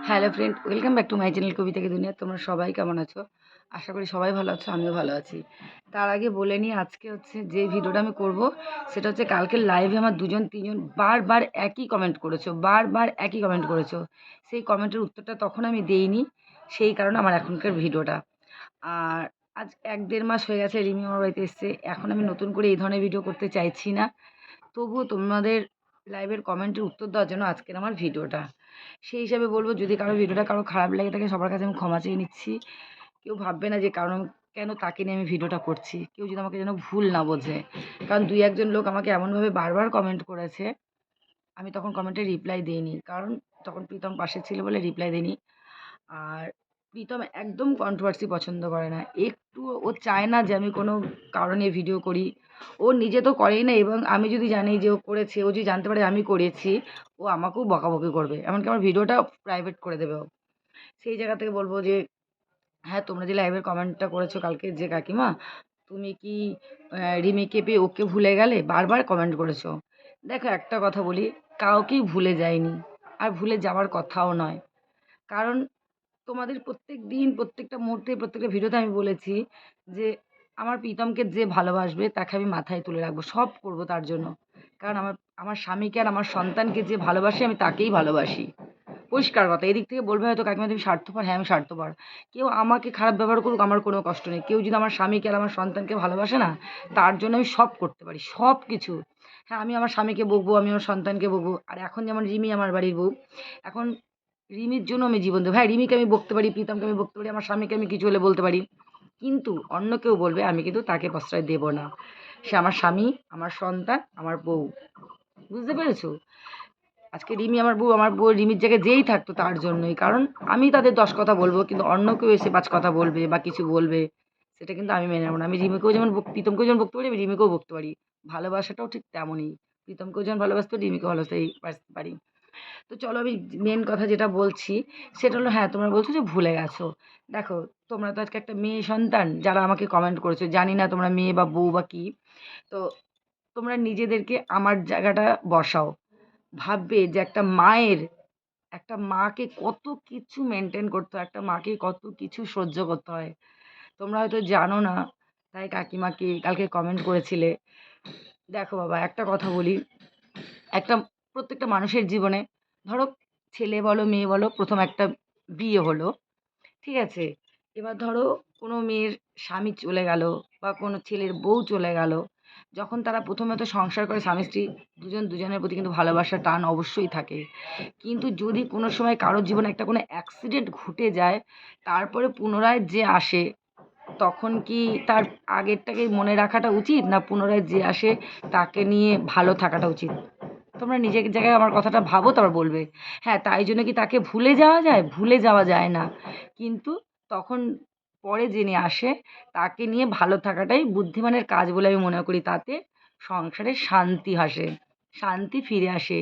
Hello friend, welcome back to my channel Kavita Ki Duniya. তোমরা সবাই কেমন আছো? আশা করি সবাই ভালো আছো, আমিও ভালো আছি। তার আগে বলে নিই, আজকে হচ্ছে যে ভিডিওটা আমি করব সেটা হচ্ছে কালকে লাইভে আমার দুজন তিনজন বারবার একই কমেন্ট করেছো, বারবার একই কমেন্ট করেছো। সেই কমেন্টের উত্তরটা তখন আমি দেইনি, সেই কারণে আমার এখনকার ভিডিওটা। আর আজ ১-১.৫ মাস হয়ে গেছে রিমি আমার বাড়িতে এসছে। এখন আমি নতুন করে এই ধরনের ভিডিও করতে চাইছি না। তবুও তোমাদের লাইভের কমেন্টের উত্তর দেওয়ার জন্য আজকের আমার ভিডিওটা। সেই হিসাবে বলবো, যদি কারো ভিডিওটা কারো খারাপ লেগে থাকে সবার কাছে আমি ক্ষমা চেয়ে নিচ্ছি। কেউ ভাববে না যে কারণ কেন তাকে নিয়ে আমি ভিডিওটা করছি। কেউ যদি আমাকে যেন ভুল না বোঝে। কারণ ২-১ জন লোক আমাকে এমনভাবে বারবার কমেন্ট করেছে, আমি তখন কমেন্টে রিপ্লাই দিইনি। কারণ তখন প্রীতম পাশে ছিল বলে রিপ্লাই দিইনি। আর প্রীতম একদম কন্ট্রোভার্সি পছন্দ করে না। একটুও ও চায় না যে আমি কোনো কারো নিয়ে ভিডিও করি। ও নিজে তো করেই না, এবং আমি যদি জানি যে ও করেছে, ও যদি জানতে পারে আমি করেছি, ও আমাকেও বকাবকি করবে। এমনকি আমার ভিডিওটা প্রাইভেট করে দেবে ও। সেই জায়গা থেকে বলব যে, হ্যাঁ, তোমরা যে লাইভের কমেন্টটা করেছো কালকে, যে কাকিমা তুমি কি রিমিকে পেয়ে ওকে ভুলে গেলে? বারবার কমেন্ট করেছো। দেখো, একটা কথা বলি, কাউকেই ভুলে যায়নি। আর ভুলে যাওয়ার কথাও নয়। কারণ তোমাদের প্রত্যেকদিন, প্রত্যেকটা মুহূর্তে, প্রত্যেকটা ভিডিওতে আমি বলেছি যে আমার প্রীতমকে যে ভালোবাসবে তাকে আমি মাথায় তুলে রাখবো। সব করব তার জন্য। কারণ আমার আমার স্বামীকে আর আমার সন্তানকে যে ভালোবাসি আমি তাকেই ভালোবাসি। পরিষ্কার কথা। এদিক থেকে বলবে হয়তো, কাকিমা তুমি স্বার্থপর। হ্যাঁ, আমি স্বার্থপর। কেউ আমাকে খারাপ ব্যবহার করুক, আমার কোনো কষ্ট নেই। কেউ যদি আমার স্বামীকে আর আমার সন্তানকে ভালোবাসে না, তার জন্য আমি সব করতে পারি, সব কিছু। হ্যাঁ, আমি আমার স্বামীকে বকবো, আমি আমার সন্তানকে বকবো। আর এখন যেমন রিমি আমার বাড়ির বউ, এখন রিমির জন্য আমি জীবন দেবো। হ্যাঁ, রিমিকে আমি বকতে পারি, প্রীতমকে আমি বকতে পারি, আমার স্বামীকে আমি কিছু হলে বলতে পারি। কিন্তু অন্য কেউ বলবে, আমি কিন্তু তাকে প্রশ্রয় দেব না। সে আমার স্বামী, আমার সন্তান, আমার বউ। বুঝতে পেরেছো? আজকে রিমি আমার বউ, আমার বউ রিমির জায়গায় যেই থাকতো তার জন্যই। কারণ আমি তাদের ১০ কথা বলবো, কিন্তু অন্য কেউ এসে ৫ কথা বলবে বা কিছু বলবে, সেটা কিন্তু আমি মেনে নেব না। আমি রিমিকেও যেমন প্রীতমকেও যেমন বকতে পারি, আমি রিমিকেও বকতে পারি। ভালোবাসাটাও ঠিক তেমনই। প্রীতমকেও যেমন ভালোবাসতে পারি, রিমিকেও ভালোবাসতেই পারি। তো চলো, আমি মেন কথা যেটা বলছি সেটা হলো, হ্যাঁ, তোমরা বলছো যে ভুলে গেছো। দেখো, তোমরা তো আজকে একটা মেয়ে সন্তান যারা আমাকে কমেন্ট করেছো, জানি না তোমরা মেয়ে বা বউ বা কী। তো তোমরা নিজেদেরকে আমার জায়গাটা বসাও। ভাববে যে একটা মাকে কত কিছু মেনটেন করতে হয়, একটা মাকে কত কিছু সহ্য করতে হয়। তোমরা হয়তো জানো না, তাই কাকিমাকে কালকে কমেন্ট করেছিলে। দেখো বাবা, একটা কথা বলি, একটা প্রত্যেকটা মানুষের জীবনে, ধরো ছেলে বলো মেয়ে বলো, প্রথম একটা বিয়ে হলো, ঠিক আছে? এবার ধরো কোনো মেয়ের স্বামী চলে গেল বা কোনো ছেলের বউ চলে গেল। যখন তারা প্রথমে তো সংসার করে স্বামী স্ত্রী, দুজন দুজনের প্রতি কিন্তু ভালোবাসা টান অবশ্যই থাকে। কিন্তু যদি কোনো সময় কারোর জীবনে একটা কোনো অ্যাক্সিডেন্ট ঘটে যায়, তারপরে পুনরায় যে আসে, তখন কি তার আগেরটাকে মনে রাখাটা উচিত, না পুনরায় যে আসে তাকে নিয়ে ভালো থাকাটা উচিত? তোমরা নিজের জায়গায় আমার কথাটা ভাবো, তারপর বলবে। হ্যাঁ, তাই জন্য কি তাকে ভুলে যাওয়া যায়? ভুলে যাওয়া যায় না। কিন্তু তখন পরে যিনি আসে তাকে নিয়ে ভালো থাকাটাই বুদ্ধিমানের কাজ বলে আমি মনে করি। তাতে সংসারে শান্তি আসে, শান্তি ফিরে আসে।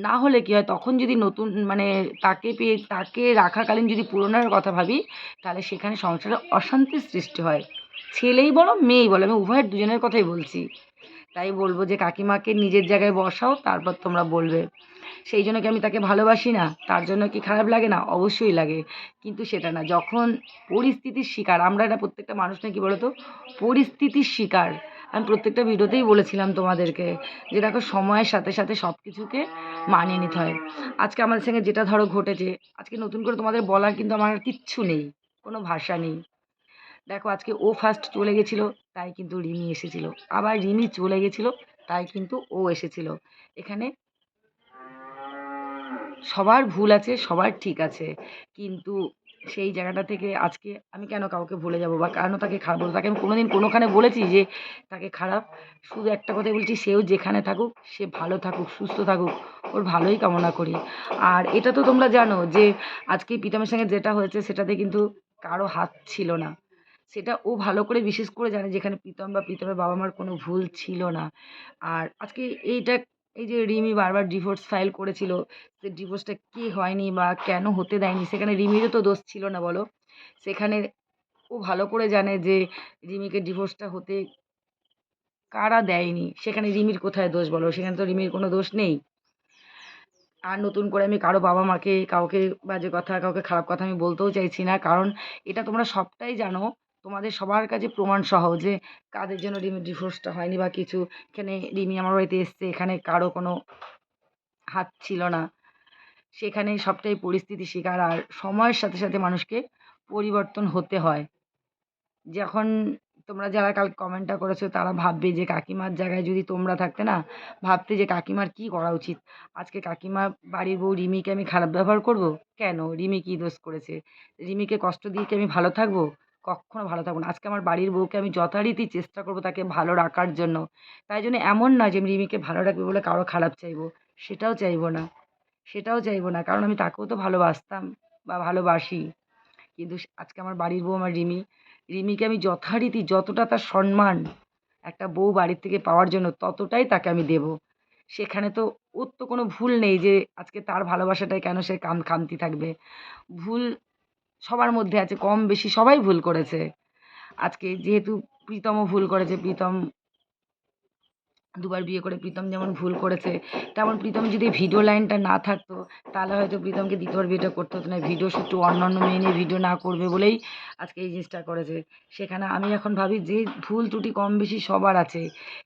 না হলে কি হয়, তখন যদি নতুন মানে তাকে পেয়ে তাকে রাখাকালীন যদি পুরনোর কথা ভাবি, তাহলে সেখানে সংসারে অশান্তির সৃষ্টি হয়। ছেলেই বলো মেয়েই বলো, আমি উভয়ের দুজনের কথাই বলছি। তাই বলবো যে কাকিমাকে নিজের জায়গায় বসাও, তারপর তোমরা বলবে। সেই জন্য কি আমি তাকে ভালোবাসি না? তার জন্য কি খারাপ লাগে না? অবশ্যই লাগে। কিন্তু সেটা না, যখন পরিস্থিতির শিকার আমরা, এটা প্রত্যেকটা মানুষ না, কি বলো তো, পরিস্থিতির শিকার। আমি প্রত্যেকটা ভিডিওতেই বলেছিলাম তোমাদেরকে যে দেখো, সময়ের সাথে সাথে সব কিছুকে মানিয়ে নিতে হয়। আজকে আমাদের সঙ্গে যেটা ধরো ঘটেছে, আজকে নতুন করে তোমাদের বলার কিন্তু আমার আর কিচ্ছু নেই, কোনো ভাষা নেই। দেখো, আজকে ও ফার্স্ট চলে গেছিলো, তাই কিন্তু রিমি এসেছিল। আবার রিমি চলে গেছিলো, তাই কিন্তু ও এসেছিল। এখানে সবার ভুল আছে, সবার ঠিক আছে। কিন্তু সেই জায়গাটা থেকে আজকে আমি কেন কাউকে ভুলে যাব বা কেন তাকে খারাপ বলবো? তাকে আমি কোনোদিন কোনোখানে বলেছি যে তাকে খারাপ? শুধু একটা কথাই বলছি, সেও যেখানে থাকুক সে ভালো থাকুক, সুস্থ থাকুক, ওর ভালোই কামনা করি। আর এটা তো তোমরা জানো যে আজকে প্রীতমের সঙ্গে যেটা হয়েছে সেটাতে কিন্তু কারো হাত ছিল না। সেটা ও ভালো করে বিশেষ করে জানে, যেখানে প্রীতম বা প্রীতমের বাবা-মার কোনো ভুল ছিল না। আর আজকে এইটা, এই যে রিমি বারবার ডিভোর্স ফাইল করেছিল, সে ডিভোর্সটা কে হয়নি বা কেন হতে দেয়নি, সেখানে রিমিরও তো দোষ ছিল না বলো? সেখানে ও ভালো করে জানে যে রিমিকে ডিভোর্সটা হতে কারা দেয়নি, সেখানে রিমির কোথায় দোষ বলো? সেখানে তো রিমির কোনো দোষ নেই। আর নতুন করে আমি কারো বাবা মাকে কাউকে বাজে কথা, কাউকে খারাপ কথা আমি বলতেও চাইছি না। কারণ এটা তোমরা সবটাই জানো। তোমাদের সবার কাছে প্রমাণ সহ যে কাদের জন্য রিমির ডিভোর্সটা হয়নি বা কিছু। এখানে রিমি আমার বাড়িতে এসছে, এখানে কারো কোনো হাত ছিল না। সেখানে সবটাই পরিস্থিতি শিকার। আর সময়ের সাথে, সাথে মানুষকে পরিবর্তন হতে হয়। যখন তোমরা যারা কাল কমেন্টটা করেছো তারা ভাববে যে কাকিমার জায়গায় যদি তোমরা থাকতে না, ভাবতে যে কাকিমার কি করা উচিত। আজকে কাকিমা বাড়ির বউ রিমিকে আমি খারাপ ব্যবহার করব? কেন? রিমি কি দোষ করেছে? রিমিকে কষ্ট দিয়ে কি আমি ভালো থাকবো? কক্ষনো ভালো থাকবো না। আজকে আমার বাড়ির বউকে আমি যথারীতি চেষ্টা করব তাকে ভালো রাখার জন্য। তাই জন্য এমন নয় যে আমি রিমিকে ভালো রাখবো বলে কারো খারাপ চাইবো। সেটাও চাইবো না। সেটাও চাইবো না। কারণ আমি তাকেও তো ভালোবাসতাম বা ভালোবাসি। কিন্তু আজকে আমার বাড়ির বউ আমার রিমি। রিমিকে আমি যথারীতি যতটা তার সম্মান একটা বউ বাড়ির থেকে পাওয়ার জন্য ততটাই তাকে আমি দেব। সেখানে তো ওর তো কোনো ভুল নেই যে আজকে তার ভালোবাসাটায় কেন সে খামতি থাকবে। ভুল সবার মধ্যে আছে, কম বেশি সবাই ভুল করেছে। আজকে যেহেতু প্রীতমও ভুল করেছে, প্রীতম দুবার বিয়ে করে প্রীতম যেমন ভুল করেছে, তেমন প্রীতম যদি ভিডিও লাইনটা না থাকতো তাহলে হয়তো প্রীতমকে দ্বিতীয়বার বিয়েটা করতে হতো না। ভিডিও শুধু অন্যান্য মেয়ে নিয়ে ভিডিও না করবে বলেই আজকে এই জিনিসটা করেছে। সেখানে আমি এখন ভাবি যে ভুল ত্রুটি কম বেশি সবার আছে,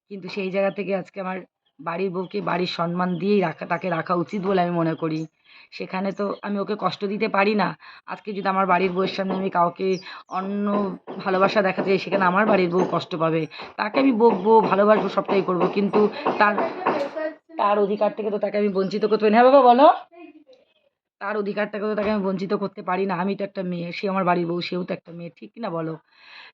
কিন্তু সেই জায়গা থেকে আজকে আমার বাড়ির বউকে বাড়ির সম্মান দিয়েই তাকে রাখা উচিত বলে আমি মনে করি। সেখানে তো আমি ওকে কষ্ট দিতে পারি না। আজকে যদি আমার বাড়ির বউয়ের সামনে আমি কাউকে অন্য ভালোবাসা দেখাতে যাই, সেখানে আমার বাড়ির বউ কষ্ট পাবে। তাকে আমি বকবো, ভালোবাসবো, সবটাই করবো। কিন্তু তার তার অধিকার থেকে তো তাকে আমি বঞ্চিত করতে পারি না। হ্যাঁ বাবা বলো? তার অধিকার থেকে তো তাকে আমি বঞ্চিত করতে পারি না। আমি তো একটা মেয়ে, সে আমার বাড়ির বউ, সেও তো একটা মেয়ে। ঠিক কি না বলো?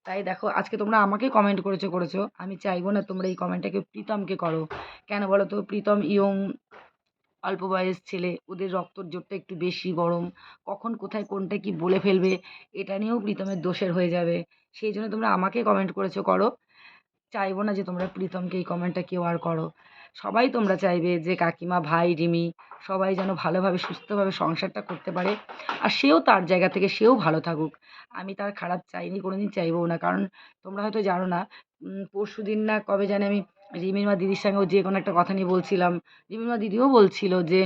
তাই দেখো আজকে তোমরা আমাকে কমেন্ট করেছো। আমি চাইবো না তোমরা এই কমেন্টটা কেউ প্রীতমকে করো। কেন বলো তো? প্রীতম ইয়ং, অল্প বয়স ছেলে। ওদের রক্তর জোরটা একটু বেশি গরম। কখন কোথায় কোনটা কি বলে ফেলবে এটা নিয়েও প্রীতমের দোষের হয়ে যাবে। সেই জন্য তোমরা আমাকে কমেন্ট করেছো, করো। চাইবো না যে তোমরা প্রীতমকে এই কমেন্টটা কেউ আর করো। সবাই তোমরা চাইবে যে কাকিমা, ভাই, রিমি সবাই যেন ভালোভাবে সুস্থভাবে সংসারটা করতে পারে। আর সেও তার জায়গা থেকে সেও ভালো থাকুক। আমি তার খারাপ চাইনি, কোনোদিন চাইবও না। কারণ তোমরা হয়তো জানো না, পরশুদিন না কবে জানি আমি রিমির মা দিদির সঙ্গেও যে কোনো একটা কথা নিয়ে বলছিলাম। রিমির মা দিদিও বলছিল যে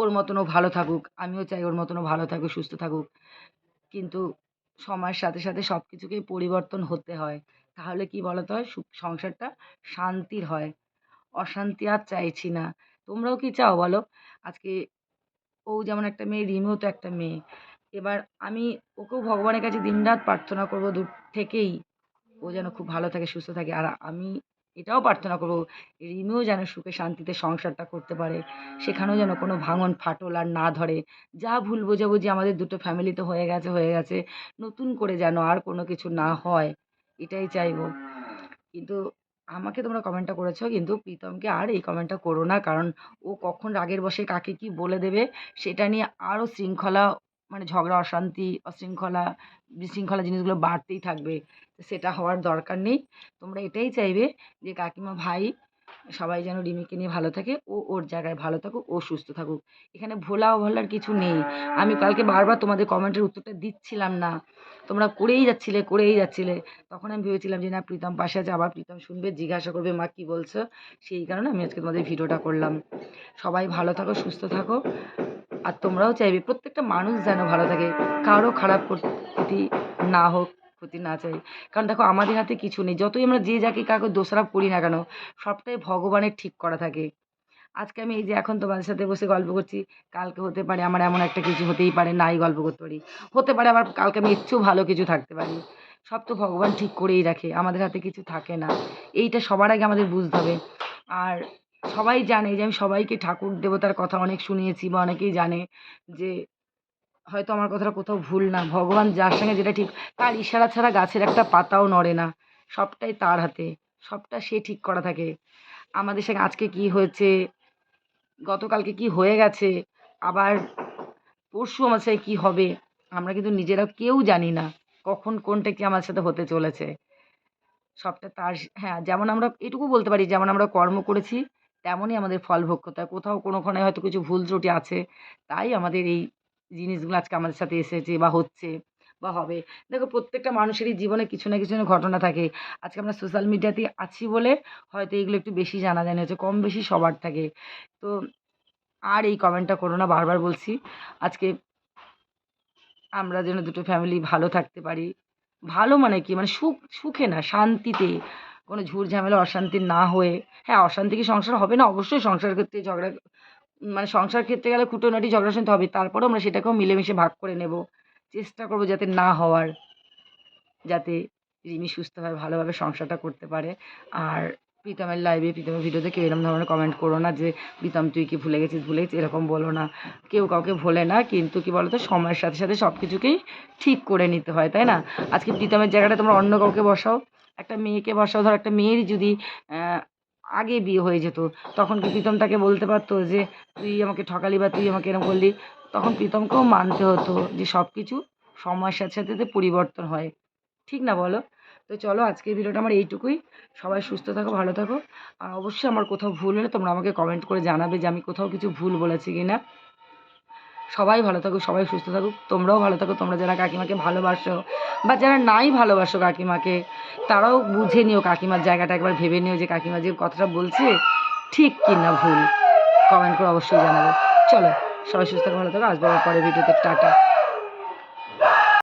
ওর মতন ও ভালো থাকুক। আমিও চাই ওর মতন ও ভালো থাকুক, সুস্থ থাকুক। কিন্তু সময়ের সাথে, সাথে সবকিছুকেই পরিবর্তন হতে হয়। তাহলে কি বলতো হয়? সংসারটা শান্তির হয়। অশান্তি আর চাইছি না। তোমরাও কি চাও বলো? আজকে ও যেমন একটা মেয়ে, রিমিও তো একটা মেয়ে। এবার আমি ওকেও ভগবানের কাছে দিনরাত প্রার্থনা করব দূর থেকেই ও যেন খুব ভালো থাকে, সুস্থ থাকে। আর আমি এটাও প্রার্থনা করব রিমিও যেন সুখে শান্তিতে সংসারটা করতে পারে। সেখানেও যেন কোনো ভাঙন ফাটল আর না ধরে। যা ভুল বোঝাবুঝি আমাদের দুটো ফ্যামিলিতে হয়ে গেছে, হয়ে গেছে। নতুন করে যেন আর কোনো কিছু না হয়, এটাই চাইবো। কিন্তু আমাকে তোমরা কমেন্টটা করেছো, কিন্তু প্রীতমকে আর এই কমেন্টটা করো না। কারণ ও কখন রাগের বশে কাকে কি বলে দেবে সেটা নিয়ে আরও শৃঙ্খলা, মানে ঝগড়া, অশান্তি, অশৃঙ্খলা, বিশৃঙ্খলা জিনিসগুলো বাড়তেই থাকবে। তো সেটা হওয়ার দরকার নেই। তোমরা এটাই চাইবে যে কাকিমা, ভাই সবাই যেন রিমিকে নিয়ে ভালো থাকে, ও ওর জায়গায় ভালো থাকুক, ও সুস্থ থাকুক। এখানে ভোলা অভলার কিছু নেই। আমি কালকে বারবার তোমাদের কমেন্টের উত্তরটা দিচ্ছিলাম না। তোমরা করেই যাচ্ছিলে। তখন আমি ভেবেছিলাম যে না, প্রীতম পাশে আছে, আবার প্রীতম শুনবে, জিজ্ঞাসা করবে মা কি বলছো। সেই কারণে আমি আজকে তোমাদের ভিডিওটা করলাম। সবাই ভালো থাকো, সুস্থ থাকো। আর তোমরাও চাইবে প্রত্যেকটা মানুষ যেন ভালো থাকে, কারো খারাপ ক্ষতি না হোক, ক্ষতি না চাই। কারণ দেখো আমাদের হাতে কিছু নেই। যতই আমরা যে যাকে কাউকে দোষারোপ করি না কেন, সবটাই ভগবানের ঠিক করা থাকে। আজকে আমি এই যে এখন তোমাদের সাথে বসে গল্প করছি, কালকে হতে পারে আমার এমন একটা কিছু হতেই পারে, নাই গল্প করতে পারি। হতে পারে আবার কালকে আমি এর চেয়েও ভালো কিছু থাকতে পারি। সব তো ভগবান ঠিক করেই রাখে, আমাদের হাতে কিছু থাকে না। এইটা সবার আগে আমাদের বুঝতে হবে। আর সবাই জানে যে আমি সবাইকে ঠাকুর দেবতার কথা অনেক শুনিয়েছি, বা অনেকেই জানে যে হয়তো আমার কথাটা কোথাও ভুল না। ভগবান যার সঙ্গে যেটা ঠিক, তার ইশারা ছাড়া গাছের একটা পাতাও নড়ে না। সবটাই তার হাতে, সবটা সে ঠিক করা থাকে। আমাদের সঙ্গে আজকে কি হয়েছে, গতকালকে কি হয়ে গেছে, আবার পরশু আমার সাথে কি হবে, আমরা কিন্তু নিজেরাও কেউ জানি না কখন কোনটা কি আমার সাথে হতে চলেছে। সবটা তার। হ্যাঁ, যেমন আমরা এটুকু বলতে পারি, যেমন আমরা কর্ম করেছি তেমনই আমাদের ফল ভোগ করতে হয়। কোথাও কোনোখানে হয়তো কিছু ভুল ত্রুটি আছে, তাই আমাদের এই জিনিসগুলো আজকে আমাদের সাথে এসেছে বা হচ্ছে বা হবে। দেখো প্রত্যেকটা মানুষেরই জীবনে কিছু না কিছু ঘটনা থাকে। আজকে আমরা সোশ্যাল মিডিয়াতে আছি বলে হয়তো এগুলো একটু বেশি জানাজানি হচ্ছে, কম বেশি সবার থাকে। তো আর এই কমেন্টটা করো না, বারবার বলছি। আজকে আমরা যেন দুটো ফ্যামিলি ভালো থাকতে পারি। ভালো মানে কি? মানে সুখে না, শান্তিতে। কোনো ঝুট ঝামেলা অশান্তি না হয়ে, হ্যাঁ, অশান্তি কি সংসার হবে না? অবশ্যই সংসার ক্ষেত্রে ঝগড়া, মানে সংসার ক্ষেত্রে গেলে খুঁটোনাটি ঝগড়া শুনতে হবে। তারপরেও আমরা সেটাকেও মিলেমিশে ভাগ করে নেব। চেষ্টা করব যাতে না হওয়ার। যাতে রিমি সুস্থভাবে ভালোভাবে সংসারটা করতে পারে। আর প্রীতমের লাইভে, প্রীতমের ভিডিওতে কেউ এরকম ধরনের কমেন্ট করো না যে, "প্রীতম তুই কি ভুলে গেছিস, ভুলে গেছিস?" এরকম বলো না। কেউ কাউকে ভোলে না। কিন্তু কি বলো তো, সময়ের সাথে, সাথে সব কিছুকেই ঠিক করে নিতে হয়, তাই না? আজকে প্রীতমের জায়গাটায় তোমরা অন্য কাউকে বসাও। একটা মেয়েকে বসাও, ধরো একটা মেয়েরই যদি আগে বিয়ে হয়ে যেত, তখন কি প্রীতম তাকে বলতে পারতো যে, "তুই আমাকে ঠকালি বা তুই আমাকে এরকম করলি?" তখন প্রীতমকেও মানতে হতো যে সব কিছু সময়ের সাথে, সাথে তো পরিবর্তন হয়। ঠিক না বলো? তো চলো, আজকের ভিডিওটা আমার এইটুকুই। সবাই সুস্থ থাকো, ভালো থাকো। আর অবশ্যই আমার কোথাও ভুল হলে তোমরা আমাকে কমেন্ট করে জানাবে যে আমি কোথাও কিছু ভুল বলেছি কিনা। সবাই ভালো থাকুক, সবাই সুস্থ থাকুক। তোমরাও ভালো থাকো। তোমরা যারা কাকিমাকে ভালোবাসো বা যারা নাই ভালোবাসো কাকিমাকে, তারাও বুঝে নিও, কাকিমার জায়গাটা একবার ভেবে নিও যে কাকিমা যে কথাটা বলছে ঠিক কি না ভুল। কমেন্ট করে অবশ্যই জানাবে। চলো, সবাই সুস্থ থাকো, ভালো থাকো। আসবো আবার পরের ভিডিওতে। টাটা।